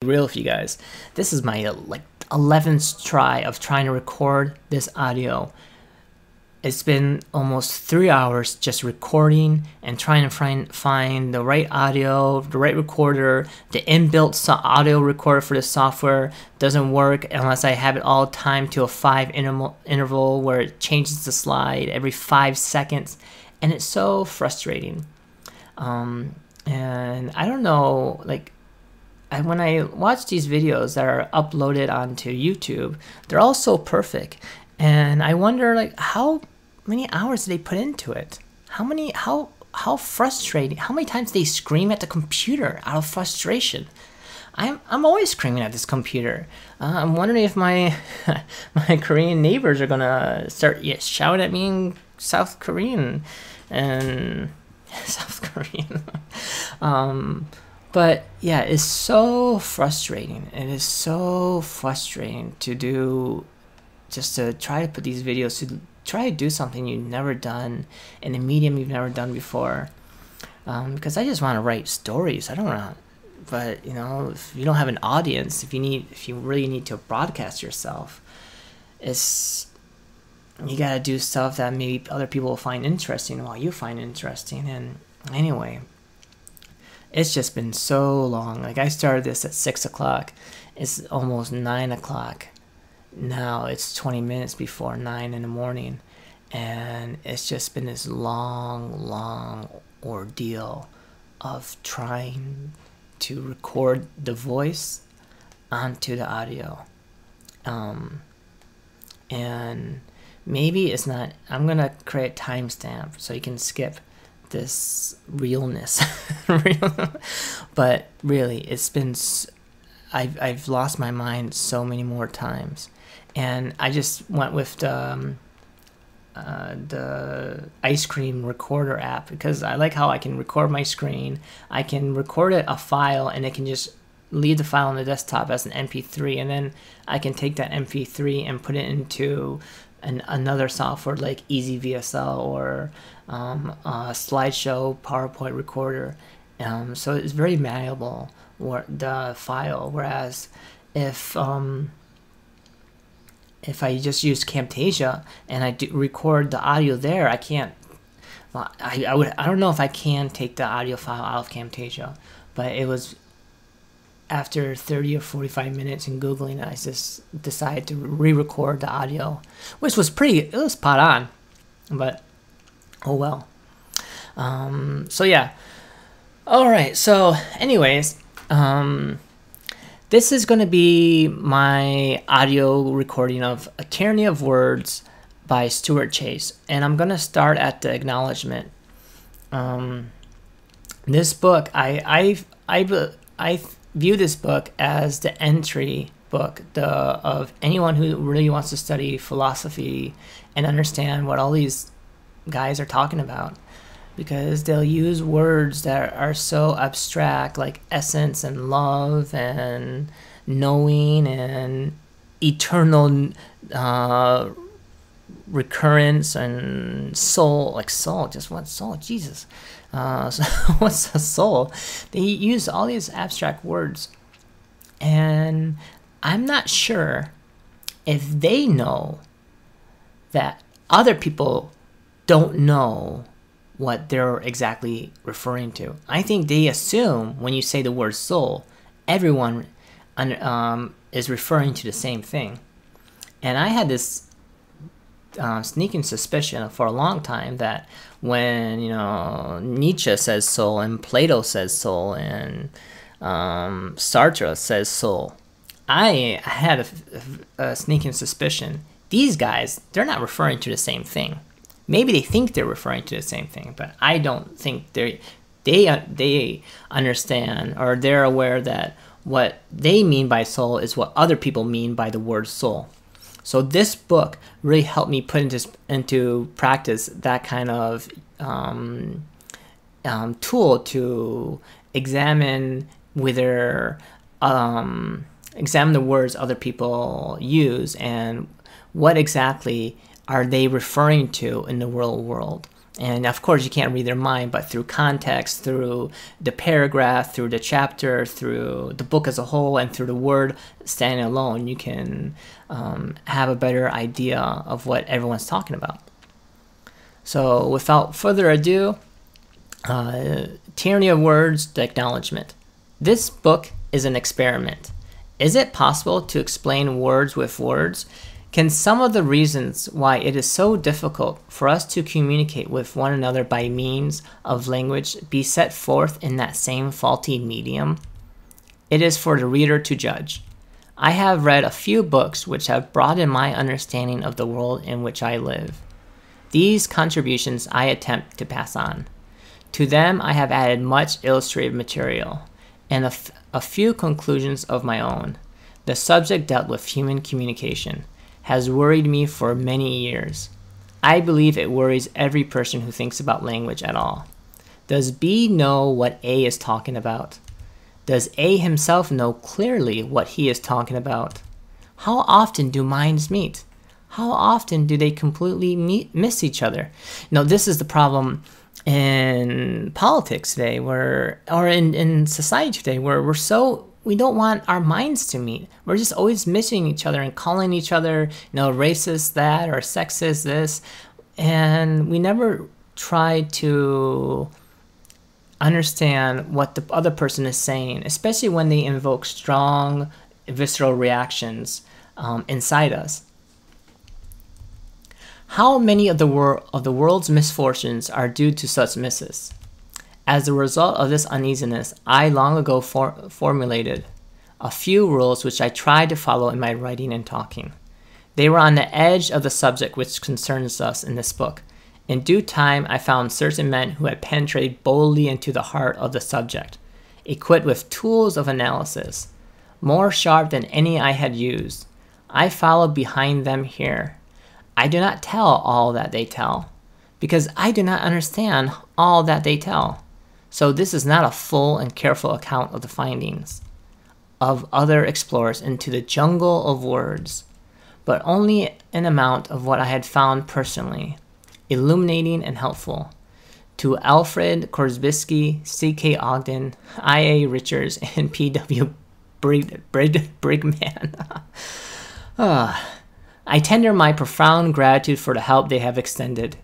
Real with you guys. This is my like 11th try of trying to record this audio. It's been almost 3 hours just recording and trying to find the right audio, the right recorder. The inbuilt audio recorder for the software doesn't work unless I have it all timed to a 5 interval where it changes the slide every 5 seconds, and it's so frustrating. And I don't know, like, when I watch these videos that are uploaded onto YouTube, they're all so perfect, and I wonder, like, how many hours do they put into it? How frustrating? How many times they scream at the computer out of frustration? I'm always screaming at this computer. I'm wondering if my my Korean neighbors are gonna start shouting at me in South Korean and South Korean. But yeah, it's so frustrating. It is so frustrating to do, just to try to put these videos, to try to do something you've never done in a medium you've never done before. Because I just want to write stories. I don't want to, but you know, if you don't have an audience, if you really need to broadcast yourself, you gotta do stuff that maybe other people will find interesting while you find interesting. And anyway, it's just been so long. Like, I started this at 6 o'clock. It's almost 9 o'clock. Now it's 20 minutes before 9 in the morning. And it's just been this long ordeal of trying to record the voice onto the audio. And maybe it's not, I'm going to create a timestamp so you can skip this realness. But really, it's been, I've lost my mind so many more times, and I just went with the ice cream recorder app, because I like how I can record my screen, I can record a file, and it can just leave the file on the desktop as an MP3, and then I can take that MP3 and put it into another software like EasyVSL or a slideshow PowerPoint recorder. So it's very malleable, the file. Whereas if I just use Camtasia and I record the audio there, I can't. Well, I don't know if I can take the audio file out of Camtasia, but it was after 30 or 45 minutes in Googling, I just decided to re-record the audio, which was it was spot on, but oh well. So yeah. Alright, so anyways, this is going to be my audio recording of A Tyranny of Words by Stuart Chase, and I'm going to start at the acknowledgement. This book, I view this book as the entry book of anyone who really wants to study philosophy and understand what all these guys are talking about, because they'll use words that are so abstract, like essence and love and knowing and eternal recurrence and soul. Like soul, just what soul? Jesus. So what's a soul? They use all these abstract words, and I'm not sure if they know that other people don't know what they're exactly referring to. I think they assume when you say the word soul, everyone is referring to the same thing. And I had this sneaking suspicion for a long time that when, you know, Nietzsche says soul and Plato says soul and Sartre says soul, I had a sneaking suspicion these guys, they're not referring to the same thing. Maybe they think they're referring to the same thing, but I don't think they understand, or they're aware that what they mean by soul is what other people mean by the word soul. So this book really helped me put into practice that kind of tool to examine examine the words other people use and what exactly are they referring to in the real world. And of course, you can't read their mind, but through context, through the paragraph, through the chapter, through the book as a whole, and through the word standing alone, you can have a better idea of what everyone's talking about. So without further ado, Tyranny of Words, the Acknowledgment. This book is an experiment. Is it possible to explain words with words? Can some of the reasons why it is so difficult for us to communicate with one another by means of language be set forth in that same faulty medium? It is for the reader to judge. I have read a few books which have broadened my understanding of the world in which I live. These contributions I attempt to pass on. To them I have added much illustrative material and a few conclusions of my own. The subject dealt with human communication has worried me for many years. I believe it worries every person who thinks about language at all. Does B know what A is talking about? Does A himself know clearly what he is talking about? How often do minds meet? How often do they completely miss each other? Now, this is the problem in politics today, or in society today, where we don't want our minds to meet. We're just always missing each other and calling each other, racist that or sexist this, and we never try to understand what the other person is saying, especially when they invoke strong, visceral reactions inside us. How many of the world's misfortunes are due to such misses? As a result of this uneasiness, I long ago formulated a few rules which I tried to follow in my writing and talking. They were on the edge of the subject which concerns us in this book. In due time, I found certain men who had penetrated boldly into the heart of the subject, equipped with tools of analysis, more sharp than any I had used. I followed behind them here. I do not tell all that they tell, because I do not understand all that they tell. So this is not a full and careful account of the findings of other explorers into the jungle of words, but only an amount of what I had found personally, illuminating and helpful. To Alfred Korzybski, C.K. Ogden, I.A. Richards, and P.W. Brigman. I tender my profound gratitude for the help they have extended,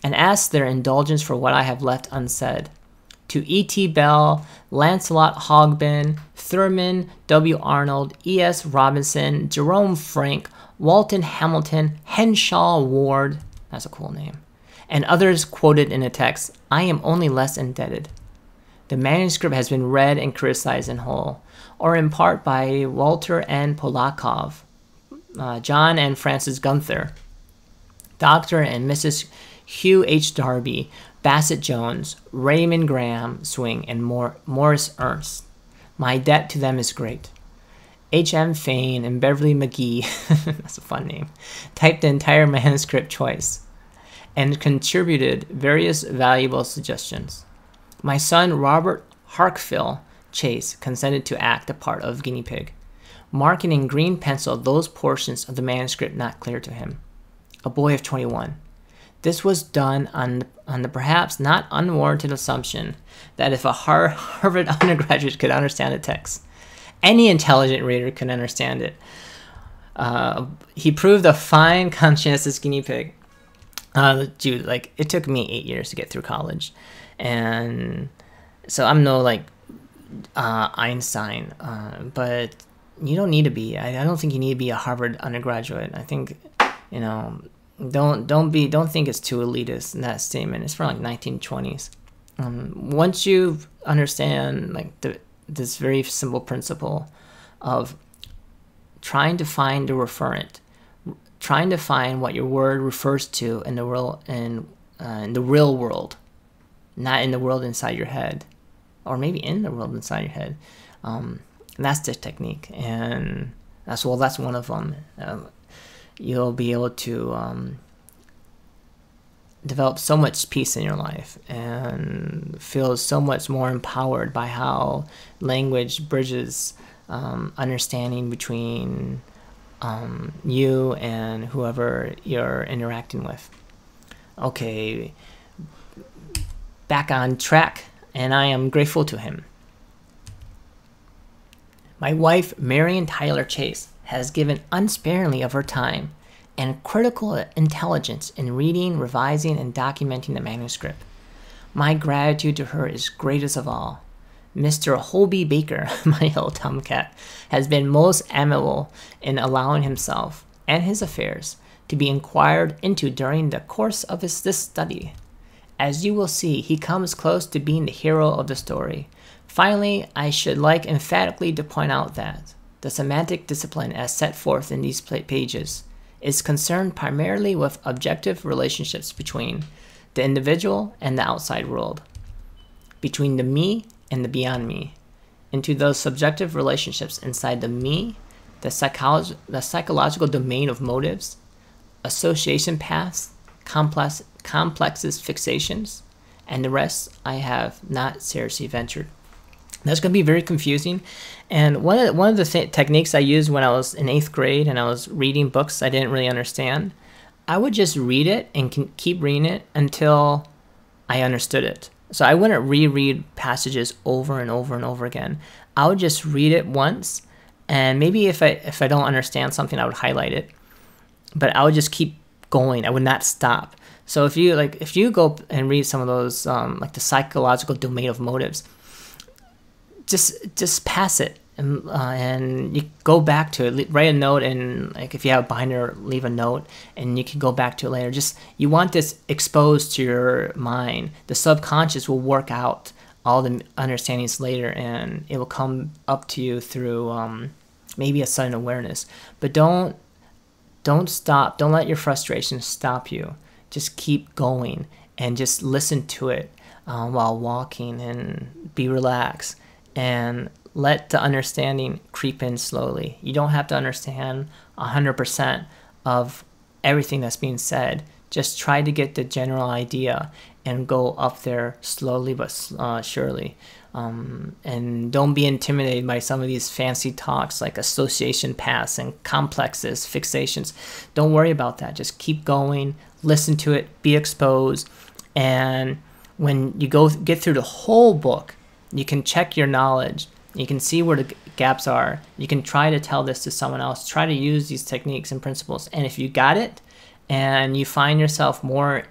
and ask their indulgence for what I have left unsaid. To E.T. Bell, Lancelot Hogben, Thurman W. Arnold, E.S. Robinson, Jerome Frank, Walton Hamilton, Henshaw Ward, that's a cool name, and others quoted in the text, I am only less indebted. The manuscript has been read and criticized in whole, or in part by Walter N. Polakov, John and Francis Gunther, Dr. and Mrs. Hugh H. Darby, Bassett Jones, Raymond Graham Swing, and Morris Ernst. My debt to them is great. H.M. Fain and Beverly McGee, that's a fun name, typed the entire manuscript twice and contributed various valuable suggestions. My son Robert Harkfill Chase consented to act the part of guinea pig, marking in green pencil those portions of the manuscript not clear to him. A boy of 21. This was done on the perhaps not unwarranted assumption that if a Harvard undergraduate could understand the text, any intelligent reader could understand it. He proved a fine, conscientious guinea pig. Dude, it took me 8 years to get through college, and so I'm no Einstein, but you don't need to be. I don't think you need to be a Harvard undergraduate. I think, don't think it's too elitist in that statement. It's from 1920s. Once you understand this very simple principle of trying to find the referent, trying to find what your word refers to in the real world, not in the world inside your head, or maybe in the world inside your head. That's the technique, and that's one of them. You'll be able to develop so much peace in your life and feel so much more empowered by how language bridges understanding between you and whoever you're interacting with. Okay, back on track, and I am grateful to him. My wife, Marion Tyler Chase, has given unsparingly of her time and critical intelligence in reading, revising, and documenting the manuscript. My gratitude to her is greatest of all. Mr. Holby Baker, my old tomcat, has been most amiable in allowing himself and his affairs to be inquired into during the course of this study. As you will see, he comes close to being the hero of the story. Finally, I should like emphatically to point out that the semantic discipline as set forth in these pages is concerned primarily with objective relationships between the individual and the outside world, between the me and the beyond me, into those subjective relationships inside the me, the psychological domain of motives, association paths, complexes, fixations, and the rest I have not seriously ventured. That's going to be very confusing. And one of the techniques I used when I was in 8th grade and I was reading books I didn't really understand, I would just read it and keep reading it until I understood it. So I wouldn't reread passages over and over and over again. I would just read it once, and maybe if I don't understand something, I would highlight it. But I would just keep going. I would not stop. So if you go and read some of those like the psychological domain of motives, just pass it and you go back to it. Write a note, and like if you have a binder, leave a note, and you can go back to it later. Just you want this exposed to your mind. The subconscious will work out all the understandings later, and it will come up to you through maybe a sudden awareness. But don't stop. Don't let your frustration stop you. Just keep going and just listen to it while walking, and be relaxed and let the understanding creep in slowly. You don't have to understand 100% of everything that's being said. Just try to get the general idea and go up there slowly but surely. And don't be intimidated by some of these fancy talks like association paths and complexes, fixations. Don't worry about that. Just keep going, listen to it, be exposed. And when you get through the whole book, you can check your knowledge. You can see where the gaps are. You can try to tell this to someone else. Try to use these techniques and principles. And if you got it and you find yourself more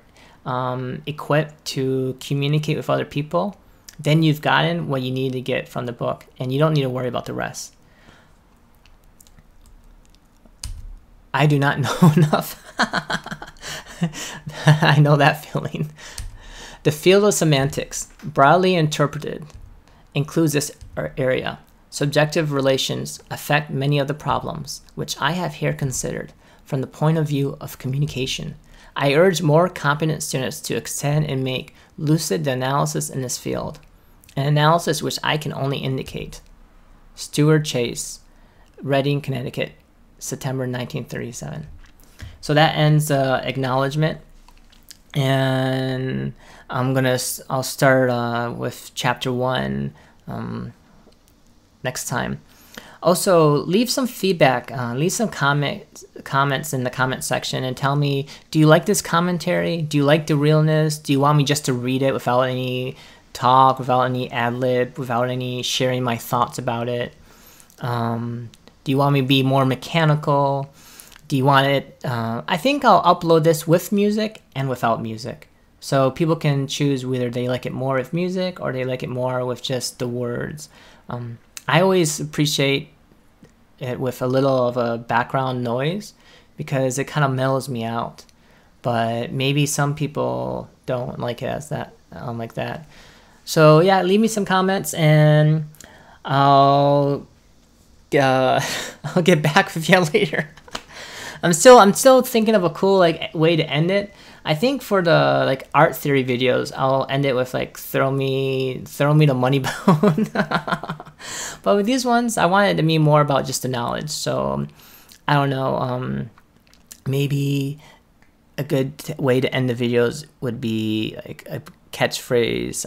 equipped to communicate with other people, then you've gotten what you need to get from the book, and you don't need to worry about the rest. I do not know enough. I know that feeling. The field of semantics, broadly interpreted, includes this area. Subjective relations affect many of the problems, which I have here considered from the point of view of communication. I urge more competent students to extend and make lucid analysis in this field, an analysis which I can only indicate. Stuart Chase, Reading, Connecticut, September 1937. So that ends acknowledgement, and I'll start with chapter 1 next time. Also, leave some feedback, leave some comments in the comment section, and tell me, do you like this commentary? Do you like the realness? Do you want me just to read it without any talk, without any ad-lib, without any sharing my thoughts about it? Do you want me to be more mechanical? Do you want it? I think I'll upload this with music and without music, so people can choose whether they like it more with music or they like it more with just the words. I always appreciate it with a little of a background noise because it kind of mellows me out. But maybe some people don't like it as that, like that. So yeah, leave me some comments, and I'll get back with you later. I'm still thinking of a cool way to end it. I think for the art theory videos, I'll end it with throw me the money bone. But with these ones, I wanted to be more about just the knowledge. So I don't know. Maybe a good way to end the videos would be like a catchphrase: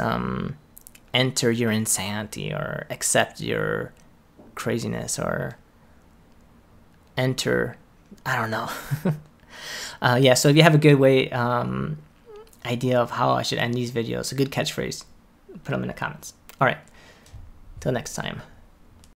"Enter your insanity," or "Accept your craziness," or "Enter." I don't know. Yeah, so if you have a good way idea of how I should end these videos, a good catchphrase, put them in the comments. All right, till next time.